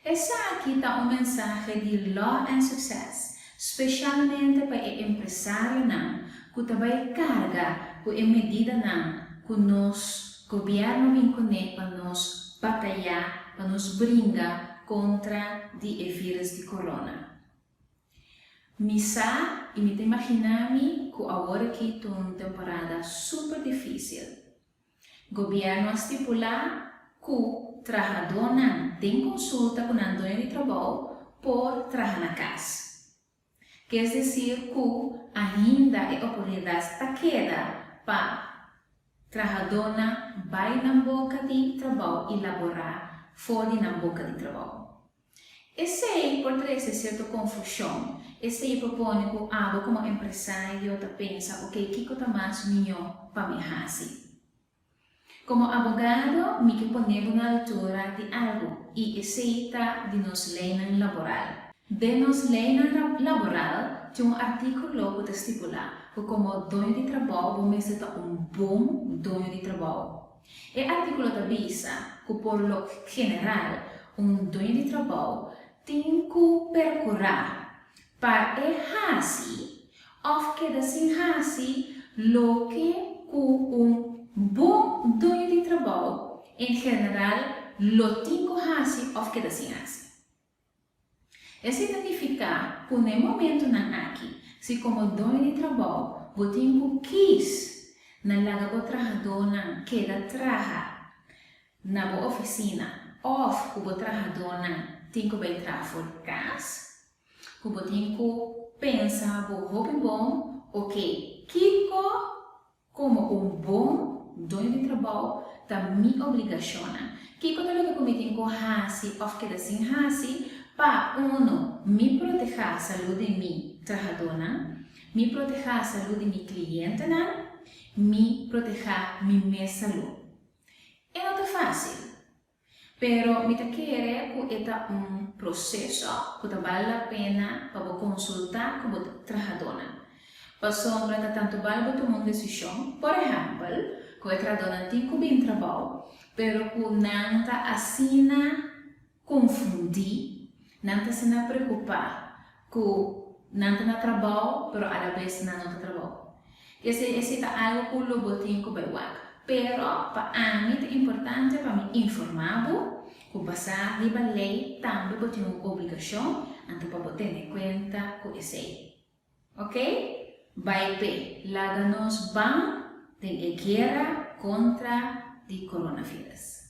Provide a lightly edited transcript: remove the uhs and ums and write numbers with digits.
Essa aqui está um mensagem de Law and Success, especialmente para o empresário que também carga com a medida que o nosso governo vem para nos batalhar, para nos brincar contra o vírus de corona. Misa e me imaginami que agora aqui está uma temporada super difícil. O governo estipula que trabalhador tem consulta com a dona de trabalho por trabalhar na casa. Quer dizer que ainda é oportunidade da queda para trabalhador vai na boca de trabalho e laborar fora na boca de trabalho. Esse aí pode trazer certa confusão. Esse aí propõe que algo como empresário pensa, ok, o que é mais melhor para mim fazer? Como advogado, me que ponemos na altura de algo e aceita de nos lei laboral. De nos lei laboral, tem um artigo que estipula que como dono de trabalho, você ser bom dono de trabalho. E artigo avisa que por lo general, dono de trabalho tem que percorrer para fazer ou que assim fazer lo que bom dono de trabalho, em geral, lo tem que fazer ou que assim fazer. Isso significa que no momento aqui, se como dono de trabalho, você tem que quis na laga trabalhador que trabalha na oficina, ou que o trabalhador tem que entrar por casa, que você tem que pensar bom, ok, como bom dono de trabalho, da minha obrigação. Que é o que eu tenho que fazer, ou que assim fazer, para me proteger a saúde de meu trabalhador, me proteger a saúde de meu cliente, me proteger minha saúde. É não fácil, pero me quero que é processo que vale a pena para consultar com o trabalhador. Para sombra tanto vale para tomar uma decisão, por exemplo, que o trabalhador tem que bem trabalho, pero que não está assim confundir, não está se preocupar, que não está no trabalho, pero a la vez não está trabalho. Esse é algo que eu tenho que ver. Pero para mim é importante para me informar que passar de lei também eu tenho uma obrigação, então para ter em conta com esse. Ok? Vai pe, láganos van de guerra contra o coronavírus.